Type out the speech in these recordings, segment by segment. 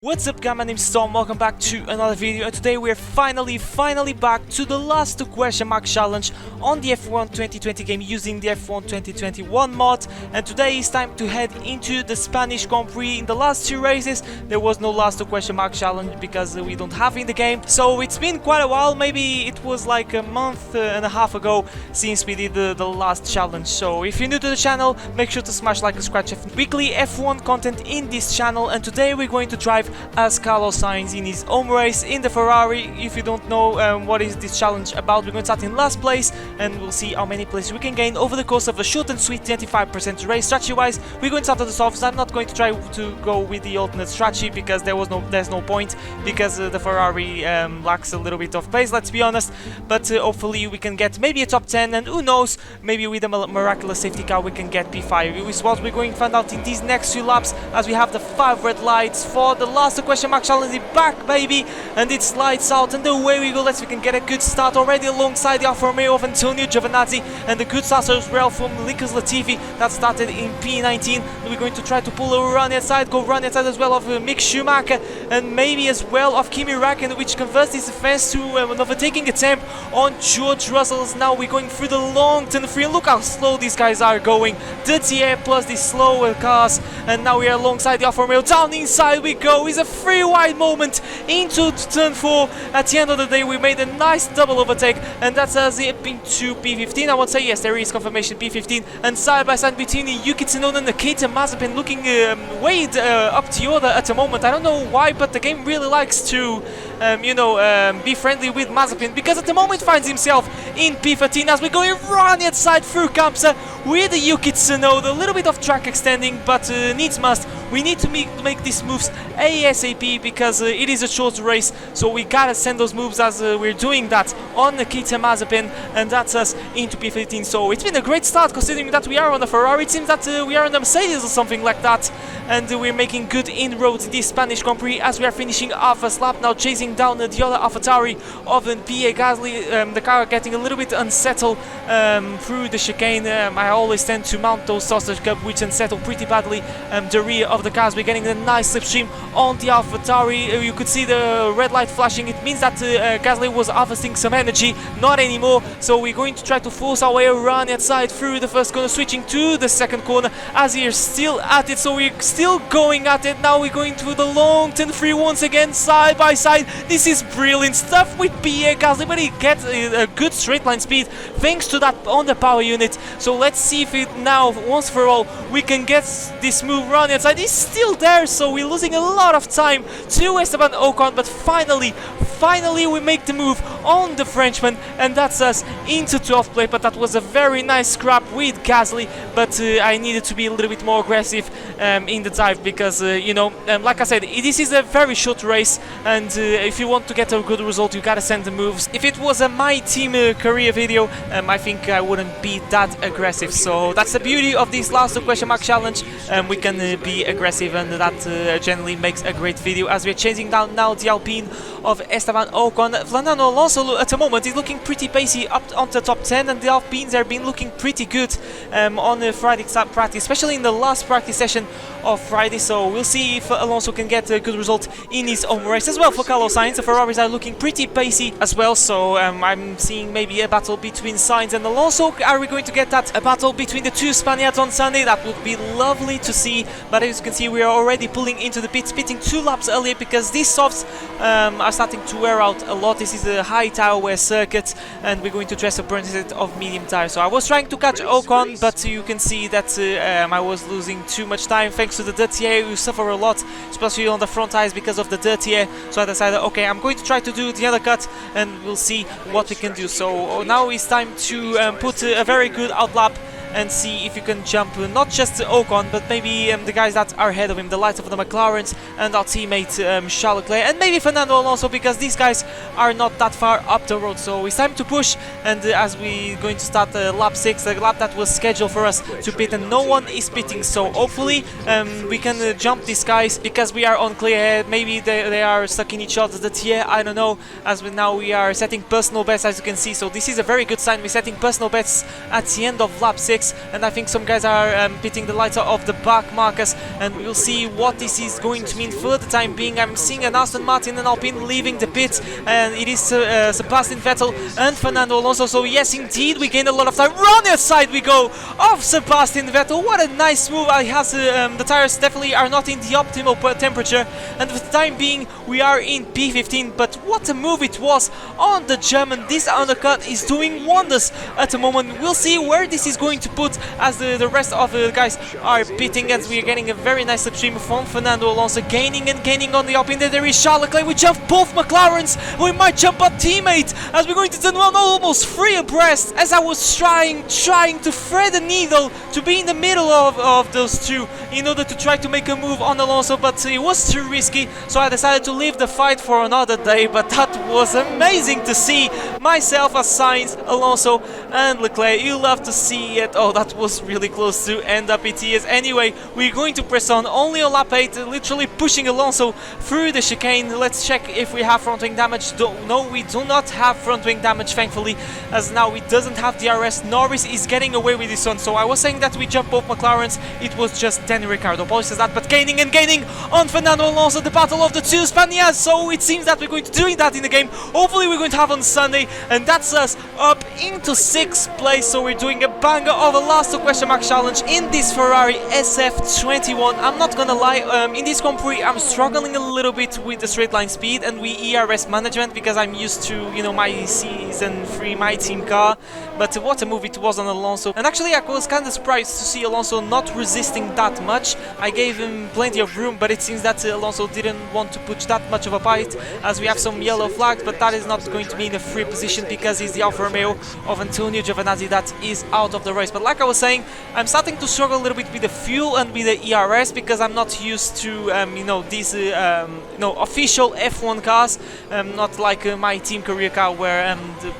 What's up guys, my name is Storm, welcome back to another video, and today we're finally back to the last 2 question mark challenge on the F1 2020 game using the F1 2021 mod. And today it's time to head into the Spanish Grand Prix. In the last 2 races there was no last 2 question mark challenge because we don't have in the game, so it's been quite a while. Maybe it was like a month and a half ago since we did the last challenge. So if you're new to the channel, make sure to smash like and subscribe. Weekly F1 content in this channel, and today we're going to drive as Carlos Sainz in his home race in the Ferrari. If you don't know what is this challenge about, we're going to start in last place and we'll see how many places we can gain over the course of a short and sweet 25% race. Strategy wise, we're going to start at the softs. I'm not going to try to go with the alternate strategy because there's no point, because the Ferrari lacks a little bit of pace, let's be honest. But hopefully we can get maybe a top 10, and who knows, maybe with a miraculous safety car we can get P5. It's what we're going to find out in these next few laps, as we have the 5 red lights for the last question mark challenge. Back, baby, and it's lights out and away we go. We can get a good start already alongside the Alfa Romeo of Antonio Giovinazzi, and the good start as well from Nicholas Latifi that started in P19. We're going to try to pull a run outside, go run outside as well of Mick Schumacher, and maybe as well of Kimi Räikkönen, which converts his defense to an overtaking attempt on George Russell's. Now we're going through the long turn 3, and look how slow these guys are going. Dirty air plus the slower cars, and now we are alongside the Alfa Romeo. Down inside we go. It's a free wide moment into turn 4. At the end of the day we made a nice double overtake, and that's us into P15. I won't say yes, there is confirmation P15, and side by side between Yuki Tsunoda and Nikita Mazepin, looking way up to Xurda at the moment. I don't know why, but the game really likes to be friendly with Mazepin, because at the moment finds himself in P13 as we're going right outside through Kamsa with Yuki Tsunoda. A little bit of track extending, but needs must. We need to make these moves ASAP because it is a short race, so we gotta send those moves as we're doing that on Nikita Mazepin, and that's us into P15. So it's been a great start considering that we are on a Ferrari. It seems that we are on a Mercedes or something like that, and we're making good inroads in this Spanish Grand Prix as we are finishing our first lap now, chasing down the other AlphaTauri of Pierre Gasly. The car getting a little bit unsettled through the chicane. I always tend to mount those sausage cup which unsettle pretty badly the rear of the cars. We're getting a nice slipstream on the AlphaTauri. You could see the red light flashing. It means that Gasly was harvesting some energy. Not anymore, so we're going to try to force our way around outside through the first corner, switching to the second corner as we're still at it. So we're still going at it. Now we're going through the long turn 3 once again, side by side. This is brilliant stuff with Pierre Gasly, but he gets a good straight line speed thanks to that on the power unit. So let's see if it now, once for all, we can get this move run outside. He's still there, so we're losing a lot of time to Esteban Ocon, but finally we make the move on the Frenchman, and that's us into 12th place. But that was a very nice scrap with Gasly, but I needed to be a little bit more aggressive in the dive because like I said, this is a very short race, and if you want to get a good result you gotta send the moves. If it was a my team career video, I think I wouldn't be that aggressive. So that's the beauty of this last 2 question mark challenge. We can be aggressive, and that generally makes a great video as we're chasing down now the Alpine of Esteban Ocon. Fernando Alonso at the moment is looking pretty pacey up onto the top 10, and the Alpines have been looking pretty good on the Friday practice, especially in the last practice session of Friday. So we'll see if Alonso can get a good result in his own race as well. For Carlos Sainz, the Ferraris are looking pretty pacey as well, so I'm seeing maybe a battle between Sainz and Alonso. Are we going to get that, a battle between the 2 Spaniards on Sunday? That would be lovely to see, but as you can see we are already pulling into the pits, pitting 2 laps earlier because these softs are starting to wear out a lot. This is a high tire wear circuit, and we're going to dress a burn set of medium tires. So I was trying to catch Ocon, but you can see that I was losing too much time thanks to the dirty air. You suffer a lot, especially on the front tires because of the dirty air. So I decided, okay, I'm going to try to do the undercut, and we'll see what we can do. So now it's time to put a very good outlap and see if you can jump not just Ocon, but maybe the guys that are ahead of him, the likes of the McLarens and our teammate Charles Leclerc, and maybe Fernando Alonso, because these guys are not that far up the road. So it's time to push, and as we're going to start lap 6, the lap that was scheduled for us to pit, and no one is pitting. So hopefully we can jump these guys because we are on clear head. Maybe they are stuck in each other's tier, I don't know, as now we are setting personal bests, as you can see. So this is a very good sign. We're setting personal bests at the end of lap 6. brakes, and I think some guys are pitting the lights of the back markers, and we'll see what this is going to mean for the time being. I'm seeing an Aston Martin and Alpine leaving the pit, and it is Sebastian Vettel and Fernando Alonso. So yes, indeed, we gained a lot of time. Round the outside we go of Sebastian Vettel. What a nice move. He has the tires definitely are not in the optimal temperature, and for the time being we are in P15, but what a move it was on the German. This undercut is doing wonders at the moment. We'll see where this is going to put as the rest of the guys are pitting, as we are getting a very nice slipstream from Fernando Alonso, gaining and gaining on the Alpine. There is Charles Leclerc. We jump both McLarens. We might jump our teammate as we're going to turn one almost 3 abreast, as I was trying to thread the needle to be in the middle of those two in order to try to make a move on Alonso, but it was too risky, so I decided to leave the fight for another day. But that was amazing to see myself as Sainz, Alonso and Leclerc. You love to see it. Oh, that was really close to end up it is. Anyway, we're going to press on only on lap 8, literally pushing Alonso through the chicane. Let's check if we have front wing damage. No, we do not have front wing damage, thankfully, as now he doesn't have DRS. Norris is getting away with this one, so I was saying that we jump both McLarens. It was just Daniel Ricciardo. Apologies that, but gaining and gaining on Fernando Alonso, the battle of the two Spaniards. So it seems that we're going to do that in the game. Hopefully we're going to have on Sunday, and that's us up into 6th place. So we're doing a banger of a last question mark challenge in this Ferrari SF21. I'm not gonna lie, in this Grand Prix I'm struggling a little bit with the straight line speed and with ERS management, because I'm used to, you know, my season 3, my team car. But what a move it was on Alonso, and actually I was kind of surprised to see Alonso not resisting that much. I gave him plenty of room, but it seems that Alonso didn't want to push that much of a bite, as we have some yellow flags, but that is not going to be in a free position because he's the Alfa Romeo of Antonio Giovinazzi that is out of the race. But like I was saying, I'm starting to struggle a little bit with the fuel and with the ERS, because I'm not used to you know, these official F1 cars, not like my team career car, where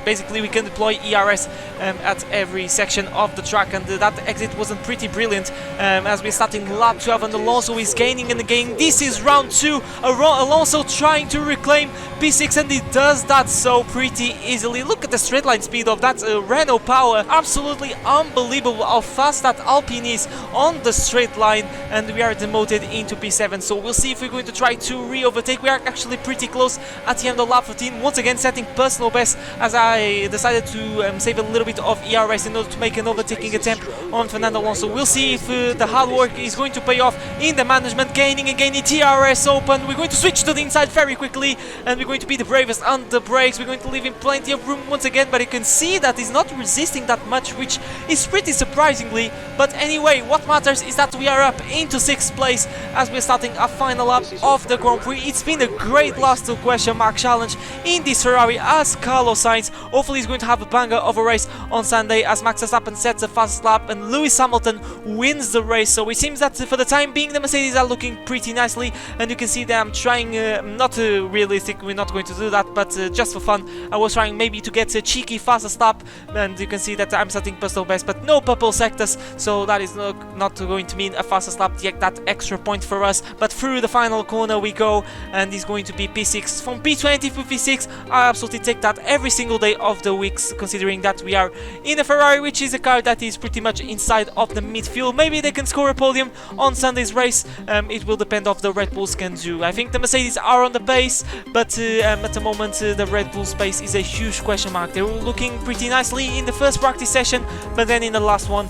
basically we can deploy ERS at every section of the track, and that exit wasn't pretty brilliant, as we're starting lap 12 and Alonso is gaining and gaining. This is round 2, Alonso trying to reclaim P6, and he does that so pretty easily. Look at the straight line speed of that Renault power, absolutely unbelievable how fast that Alpine is on the straight line, and we are demoted into P7. So we'll see if we're going to try to re-overtake. We are actually pretty close at the end of lap 15, once again setting personal best, as I decided to save a little bit of ERS in order to make an overtaking attempt on Fernando Alonso. We'll see if the hard work is going to pay off in the management, gaining and gaining. TRS open. We're going to switch to the inside very quickly, and we're going to be the bravest on the brakes. We're going to leave him plenty of room once again, but you can see that he's not resisting that much, which is pretty surprisingly. But anyway, what matters is that we are up into 6th place as we're starting a final lap of the Grand Prix. It's been a great last question mark challenge in this Ferrari, as Carlos Sainz hopefully is going to have a banger of a race on Sunday, as Max Verstappen sets a fast lap and Lewis Hamilton wins the race. So it seems that for the time being the Mercedes are looking pretty nicely, and you can see that I'm trying, not realistic, we're not going to do that, but just for fun, I was trying maybe to get a cheeky fastest lap, and you can see that I'm setting personal best, but no purple sectors, so that is not going to mean a fastest lap, yet that extra point for us. But through the final corner we go, and it's going to be P6. From P20 to P6, I absolutely take that every single day of the weeks, considering that we are in a Ferrari, which is a car that is pretty much inside of the midfield. Maybe they can score a podium on Sunday's race. It will depend on what the Red Bulls can do. I think the Mercedes are on the pace, but at the moment the Red Bull's pace is a huge question mark. They were looking pretty nicely in the first practice session, but then in the last one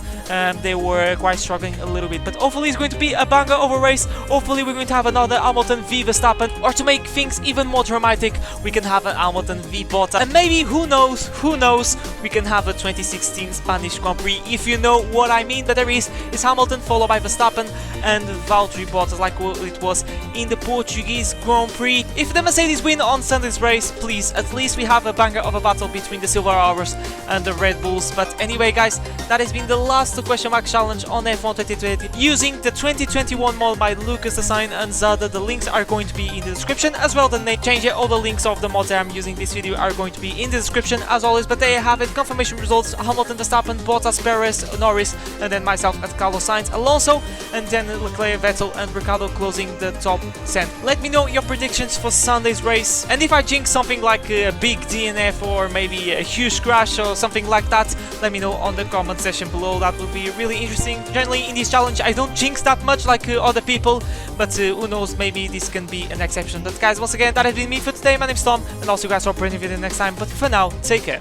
they were quite struggling a little bit. But hopefully it's going to be a banger of a race. Hopefully we're going to have another Hamilton v Verstappen, or to make things even more dramatic, we can have an Hamilton v Bottas, and maybe, who knows, we can have a 2016 Spanish Grand Prix, if you know what I mean. But there is Hamilton followed by Verstappen and Valtteri Bottas, like it was in the Portuguese Grand Prix. If the Mercedes win on Sunday's race, please, at least we have a banger of a battle between the Silver Arrows and the Red Bulls. But anyway guys, that has been the last question mark challenge on F1 2020 using the 2021 mod by Lucas Design and Xurda. The links are going to be in the description, as well the name change. All the links of the mods that I'm using this video are going to be in the description as always. But there you have it, confirmation results: Hamilton, Verstappen, Bottas, Perez, Norris, and then myself at Carlos Sainz, Alonso, and then Leclerc, Vettel and Ricciardo closing the top 10. Let me know your predictions for Sunday's race, and if I jinx something like a big DNF or maybe a huge crash or something like that, let me know on the comment comment section below. That would be really interesting. Generally in this challenge I don't jinx that much like other people, but who knows, maybe this can be an exception. But guys, once again, that has been me for today. My name's Tom, and also you guys for bringing video next time. But for now, take care.